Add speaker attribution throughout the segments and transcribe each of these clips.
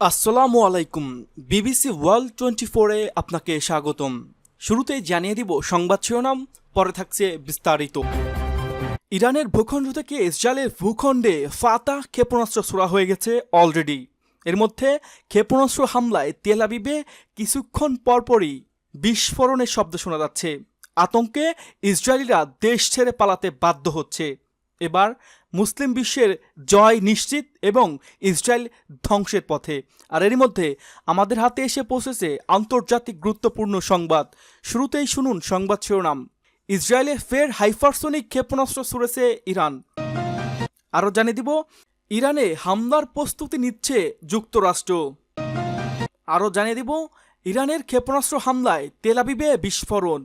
Speaker 1: আসসালামু আলাইকুম। BBC world 24-এ আপনাকে স্বাগতম। শুরুতেই জানিয়ে দিব সংবাদ শিরোনাম, পরে থাকছে বিস্তারিত। ইরানের ভূখণ্ড থেকে ইসরায়েলের ভূখণ্ডে ফাতাহ ক্ষেপণাস্ত্র ছোড়া হয়ে গেছে অলরেডি। এর মধ্যে ক্ষেপণাস্ত্র হামলায় তেল আবিবে কিছুক্ষণ পরপরই বিস্ফোরণের শব্দ শোনা যাচ্ছে। আতঙ্কে ইসরায়েলিরা দেশ ছেড়ে পালাতে বাধ্য হচ্ছে। এবার মুসলিম বিশ্বের জয় নিশ্চিত এবং ইসরায়েল ধ্বংসের পথে। আর এরই মধ্যে আমাদের হাতে এসে পৌঁছেছে আন্তর্জাতিক গুরুত্বপূর্ণ সংবাদ। শুরুতেই শুনুন সংবাদ শিরোনাম। ইসরায়েলে ফের হাইপারসোনিক ক্ষেপণাস্ত্র ছুড়েছে ইরান। আরও জানিয়ে দিব, ইরানে হামলার প্রস্তুতি নিচ্ছে যুক্তরাষ্ট্র। আরও জানিয়ে দিব, ইরানের ক্ষেপণাস্ত্র হামলায় তেল আবিবে বিস্ফোরণ।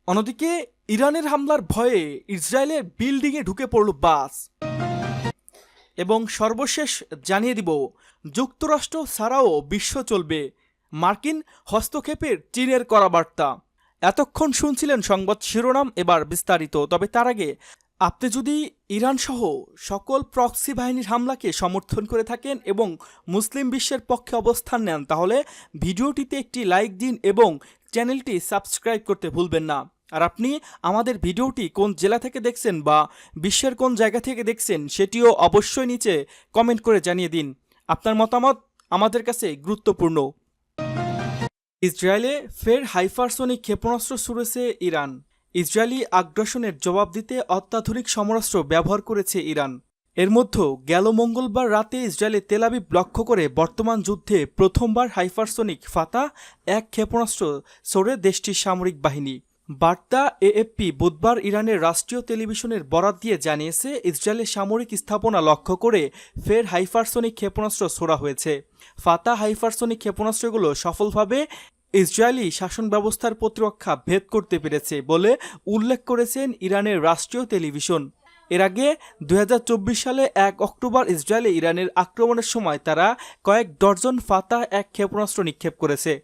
Speaker 1: অন্যদিকে ইরানের হামলার ভয়ে ইসরায়েলের বিল্ডিংয়ে ঢুকে পড়ল বাস। এবং সর্বশেষ জানিয়ে দিব, যুক্তরাষ্ট্র ছাড়াও বিশ্ব চলবে, মার্কিন হস্তক্ষেপের চীনের করা বার্তা। এতক্ষণ শুনছিলেন সংবাদ শিরোনাম, এবার বিস্তারিত। তবে তার আগে আপনি যদি ইরান সহ সকল প্রক্সি বাহিনীর হামলাকে সমর্থন করে থাকেন এবং মুসলিম বিশ্বের পক্ষে অবস্থান নেন, তাহলে ভিডিওটিতে একটি লাইক দিন এবং চ্যানেলটি সাবস্ক্রাইব করতে ভুলবেন না। আর আপনি আমাদের ভিডিওটি কোন জেলা থেকে দেখছেন বা বিশ্বের কোন জায়গা থেকে দেখছেন সেটিও অবশ্যই নিচে কমেন্ট করে জানিয়ে দিন। আপনার মতামত আমাদের কাছে গুরুত্বপূর্ণ। ইসরায়েলে ফের হাইপারসোনিক ক্ষেপণাস্ত্র ছুড়েছে ইরান। ইসরায়েলি আগ্রাসনের জবাব দিতে অত্যাধুনিক সমরাস্ত্র ব্যবহার করেছে ইরান। এর মধ্যে গেল মঙ্গলবার রাতে ইসরায়েলে তেল আবিব লক্ষ্য করে বর্তমান যুদ্ধে প্রথমবার হাইপারসোনিক ফাতাহ এক ক্ষেপণাস্ত্র ছোড়ে দেশটির সামরিক বাহিনী। বার্তা এএফপি বুধবার ইরানের রাষ্ট্রীয় টেলিভিশনের বরাত দিয়ে জানিয়েছে, ইসরায়েলের সামরিক স্থাপনা লক্ষ্য করে ফের হাইপারসোনিক ক্ষেপণাস্ত্র ছোড়া হয়েছে। ফাতাহ হাইপারসোনিক ক্ষেপণাস্ত্রগুলো সফলভাবে ইসরায়েলি শাসন ব্যবস্থার প্রতিরক্ষা ভেদ করতে পেরেছে বলে উল্লেখ করেছেন ইরানের রাষ্ট্রীয় টেলিভিশন। এর আগে 2024 সালে 1 অক্টোবর ইসরায়েলে ইরানের আক্রমণের সময় তারা কয়েক ডজন ফাতাহ এক ক্ষেপণাস্ত্র নিক্ষেপ করেছে।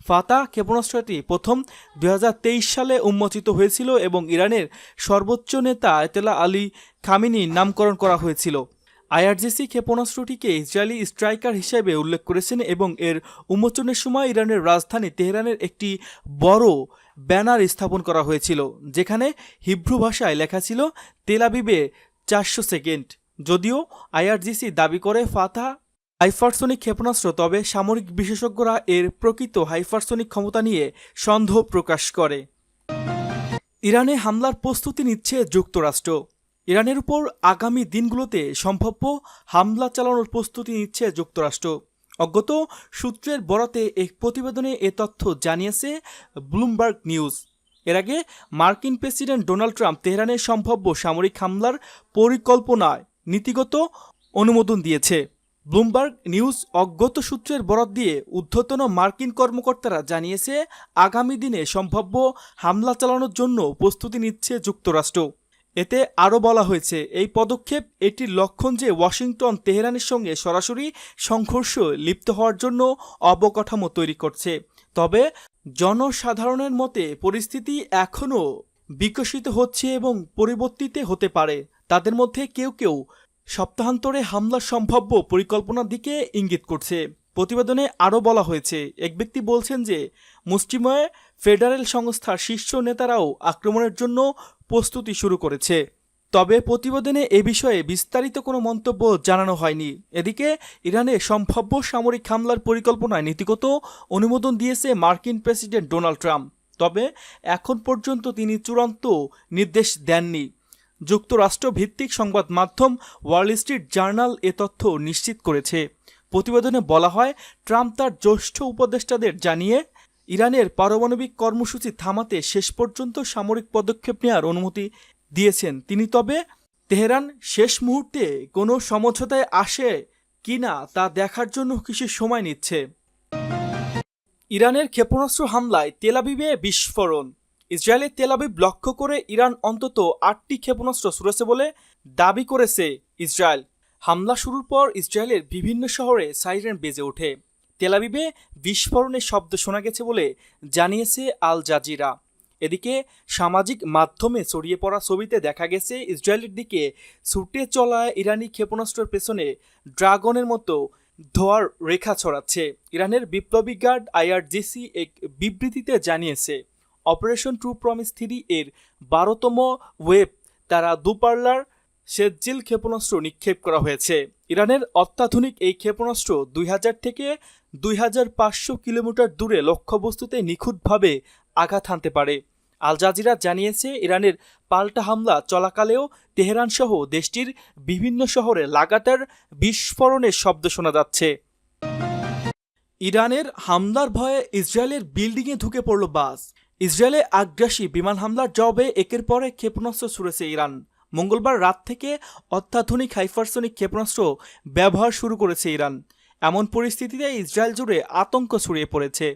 Speaker 1: ফাতাহ ক্ষেপণাস্ত্রটি প্রথম 2023 সালে উন্মোচিত হয়েছিল এবং ইরানের সর্বোচ্চ নেতা আয়াতুল্লাহ আলী খামেনির নামকরণ করা হয়েছিল। আইআরজিসি ক্ষেপণাস্ত্রটিকে ইসরায়েলি স্ট্রাইকার হিসেবে উল্লেখ করেছেন এবং এর উন্মোচনের সময় ইরানের রাজধানী তেহরানের একটি বড় ব্যানার স্থাপন করা হয়েছিল, যেখানে হিব্রু ভাষায় লেখা ছিল তেল আবিবে 400 সেকেন্ড। যদিও আইআরজিসি দাবি করে ফাতাহ হাইপারসোনিক ক্ষেপণাস্ত্র, তবে সামরিক বিশেষজ্ঞরা এর প্রকৃত হাইপারসোনিক ক্ষমতা নিয়ে সন্দেহ প্রকাশ করে। ইরানে হামলার প্রস্তুতি নিচ্ছে যুক্তরাষ্ট্র। ইরানের উপর আগামী দিনগুলোতে সম্ভাব্য হামলা চালানোর প্রস্তুতি নিচ্ছে যুক্তরাষ্ট্র। অজ্ঞাত সূত্রের বরাতে এক প্রতিবেদনে এ তথ্য জানিয়েছে ব্লুমবার্গ নিউজ। এর আগে মার্কিন প্রেসিডেন্ট ডোনাল্ড ট্রাম্প তেহরানের সম্ভাব্য সামরিক হামলার পরিকল্পনায় নীতিগত অনুমোদন দিয়েছে। ব্লুমবার্গ নিউজ অজ্ঞাত সূত্রের বরাত দিয়ে ঊর্ধ্বতন মার্কিন কর্মকর্তারা জানিয়েছে, আগামী দিনে সম্ভাব্য হামলা চালানোর জন্য প্রস্তুতি নিচ্ছে যুক্তরাষ্ট্র। এতে আরও বলা হয়েছে, এই পদক্ষেপ এটির লক্ষণ যে ওয়াশিংটন তেহরানের সঙ্গে সরাসরি সংঘর্ষ লিপ্ত হওয়ার জন্য অবকাঠামো তৈরি করছে। তবে জনসাধারণের মতে পরিস্থিতি এখনও বিকশিত হচ্ছে এবং পরিবর্তিত হতে পারে। তাদের মধ্যে কেউ কেউ সপ্তাহান্তরে হামলার সম্ভাব্য পরিকল্পনার দিকে ইঙ্গিত করছে। প্রতিবেদনে আরও বলা হয়েছে, এক ব্যক্তি বলছেন যে মুষ্টিমেয় ফেডারেল সংস্থার শীর্ষ নেতারাও আক্রমণের জন্য প্রস্তুতি শুরু করেছে। তবে প্রতিবেদনে এ বিষয়ে বিস্তারিত কোনো মন্তব্য জানানো হয়নি। এদিকে ইরানে সম্ভাব্য সামরিক হামলার পরিকল্পনায় নীতিগত অনুমোদন দিয়েছে মার্কিন প্রেসিডেন্ট ডোনাল্ড ট্রাম্প, তবে এখন পর্যন্ত তিনি চূড়ান্ত নির্দেশ দেননি। যুক্তরাষ্ট্র ভিত্তিক সংবাদ মাধ্যম ওয়াল স্ট্রিট জার্নাল এ তথ্য নিশ্চিত করেছে। প্রতিবেদনে বলা হয়, ট্রাম্প তার জ্যেষ্ঠ উপদেষ্টাদের জানিয়ে ইরানের পারমাণবিক কর্মসূচি থামাতে শেষ পর্যন্ত সামরিক পদক্ষেপ নেওয়ার অনুমতি দিয়েছেন তিনি। তবে তেহরান শেষ মুহূর্তে কোনো সমঝোতায় আসে কিনা তা দেখার জন্য কিছু সময় নিচ্ছে। ইরানের ক্ষেপণাস্ত্র হামলায় তেল আবিবে বিস্ফোরণ। ইসরায়েলের তেল আবিব লক্ষ্য করে ইরান অন্তত 8টি ক্ষেপণাস্ত্র ছুড়েছে বলে দাবি করেছে ইসরায়েল। হামলা শুরুর পর ইসরায়েলের বিভিন্ন শহরে সাইরেন বেজে ওঠে। তেল আবিবে বিস্ফোরণের শব্দ শোনা গেছে বলে জানিয়েছে আল জাজিরা। এদিকে সামাজিক মাধ্যমে ছড়িয়ে পড়া ছবিতে দেখা গেছে ইসরায়েলের দিকে ছুটে চলা ইরানি ক্ষেপণাস্ত্রের পেছনে ড্রাগনের মতো ধোঁয়ার রেখা ছড়াচ্ছে। ইরানের বিপ্লবী গার্ড আইআরজিসি এক বিবৃতিতে জানিয়েছে, অপারেশন ট্রু প্রমিস 3 এর 12তম ওয়েব তারা দুপাল্লার শেতজিল ক্ষেপণাস্ত্র নিক্ষেপ করা হয়েছে। ইরানের অত্যাধুনিক এই ক্ষেপণাস্ত্র 2000 থেকে 2500 কিলোমিটার দূরে লক্ষ্যবস্তুতে নিখুঁতভাবে আঘাত হানতে পারে। আল জাজিরা জানিয়েছে, ইরানের পাল্টা হামলা চলাকালেও তেহরান সহ দেশটির বিভিন্ন শহরে লাগাতার বিস্ফোরণের শব্দ শোনা যাচ্ছে। ইরানের হামলার ভয়ে ইসরায়েলের বিল্ডিংয়ে ঢুকে পড়ল বাস। ইসরায়েলে আগ্রাসী বিমান হামলার জবাবে একের পর এক ক্ষেপণাস্ত্র ছুড়েছে ইরান। মঙ্গলবার রাত থেকে অত্যাধুনিক হাইপারসনিক ক্ষেপণাস্ত্র ব্যবহার শুরু করেছে ইরান। এমন পরিস্থিতিতে ইসরায়েল জুড়ে আতঙ্ক ছড়িয়ে পড়েছে।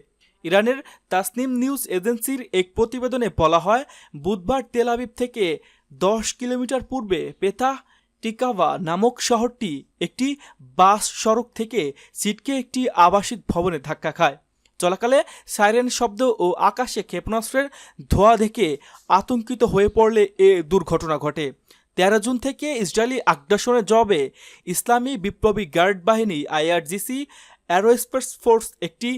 Speaker 1: ইরানের তাসনিম নিউজ এজেন্সির এক প্রতিবেদনে বলা হয়, বুধবার তেল আবিব থেকে 10 কিলোমিটার পূর্বে পেতাহ টিকাভা নামক শহরটি একটি বাস সড়ক থেকে ছিটকে একটি আবাসিক ভবনে ধাক্কা খায়। চলাকালে সাইরেন শব্দ ও আকাশে ক্ষেপণাস্ত্রের ধোঁয়া দেখে আতঙ্কিত হয়ে পড়লে এ দুর্ঘটনা ঘটে। 13 জুন থেকে ইসরায়েলি আগ্রাসনের জবাবে ইসলামী বিপ্লবী গার্ড বাহিনী আইআরজিসি অ্যারোস্পেস ফোর্স একটি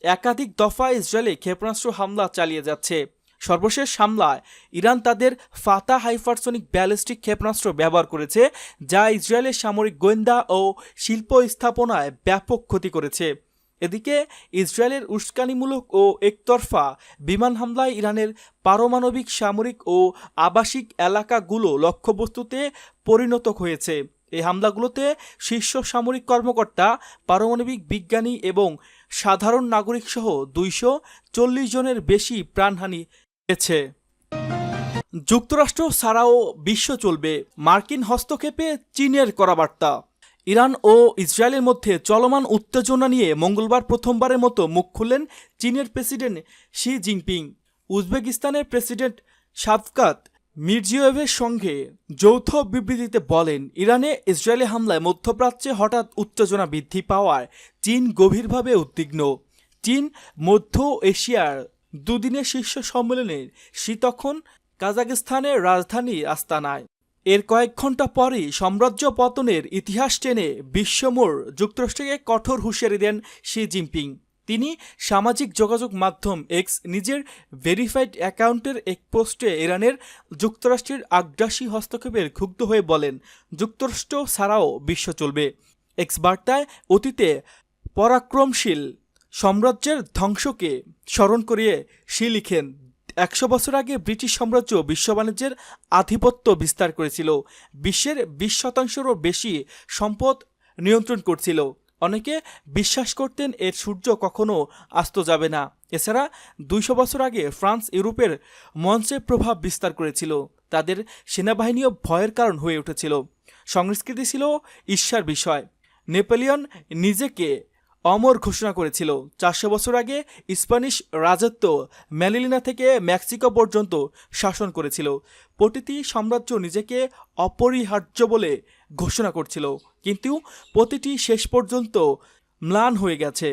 Speaker 1: একাধিক দফা ইসরায়েলে ক্ষেপণাস্ত্র হামলা চালিয়ে যাচ্ছে। সর্বশেষ হামলায় ইরান তাদের ফাতা হাইপারসনিক ব্যালিস্টিক ক্ষেপণাস্ত্র ব্যবহার করেছে, যা ইসরায়েলের সামরিক গোয়েন্দা ও শিল্প স্থাপনায় ব্যাপক ক্ষতি করেছে। এদিকে ইসরায়েলের উস্কানিমূলক ও একতরফা বিমান হামলায় ইরানের পারমাণবিক সামরিক ও আবাসিক এলাকাগুলো লক্ষ্যবস্তুতে পরিণত হয়েছে। এই হামলাগুলোতে শীর্ষ সামরিক কর্মকর্তা, পারমাণবিক বিজ্ঞানী এবং সাধারণ নাগরিক সহ 240 জনের বেশি প্রাণহানি হয়েছে। যুক্তরাষ্ট্র ছাড়াও বিশ্ব চলবে, মার্কিন হস্তক্ষেপে চীনের কড়া বার্তা। ইরান ও ইসরায়েলের মধ্যে চলমান উত্তেজনা নিয়ে মঙ্গলবার প্রথমবারের মতো মুখ খুললেন চীনের প্রেসিডেন্ট শি জিনপিং। উজবেকিস্তানের প্রেসিডেন্ট শাভকাত মির্জিয়োয়েভের সঙ্গে যৌথ বিবৃতিতে বলেন, ইরানে ইসরায়েলি হামলায় মধ্যপ্রাচ্যে হঠাৎ উত্তেজনা বৃদ্ধি পাওয়ায় চীন গভীরভাবে উদ্বিগ্ন। চীন মধ্য এশিয়ার দুদিনের শীর্ষ সম্মেলনের তখন কাজাখস্তানের রাজধানী আস্তানায়। এর কয়েক ঘন্টা পরই সাম্রাজ্য পতনের ইতিহাস টেনে বিশ্বমোড় যুক্তরাষ্ট্রকে কঠোর হুঁশিয়ারি দেন শি জিনপিং। তিনি সামাজিক যোগাযোগ মাধ্যম এক্স নিজের ভেরিফাইড অ্যাকাউন্টের এক পোস্টে ইরানের যুক্তরাষ্ট্রের আগ্রাসী হস্তক্ষেপের ক্ষুব্ধ হয়ে বলেন, যুক্তরাষ্ট্র ছাড়াও বিশ্ব চলবে। এক্স বার্তায় অতীতে পরাক্রমশীল সাম্রাজ্যের ধ্বংসকে স্মরণ করিয়ে শি লিখেন, 100 বছর আগে ব্রিটিশ সাম্রাজ্য বিশ্ব বাণিজ্যের আধিপত্য বিস্তার করেছিল, বিশ্বের 20% বেশি সম্পদ নিয়ন্ত্রণ করছিল। অনেকে বিশ্বাস করতেন এর সূর্য কখনো অস্ত যাবে না। এছাড়া 200 বছর আগে ফ্রান্স ইউরোপের মঞ্চে প্রভাব বিস্তার করেছিল, তাদের সেনাবাহিনীও ভয়ের কারণ হয়ে উঠেছিল। সংস্কৃতি ছিল ঈর্ষার বিষয়। নেপোলিয়ন নিজেকে অমর ঘোষণা করেছিল। 400 বছর আগে স্প্যানিশ রাজত্ব ম্যালিনা থেকে মেক্সিকো পর্যন্ত শাসন করেছিল। প্রতিটি সাম্রাজ্য নিজেকে অপরিহার্য বলে ঘোষণা করছিল, কিন্তু প্রতিটি শেষ পর্যন্ত ম্লান হয়ে গেছে।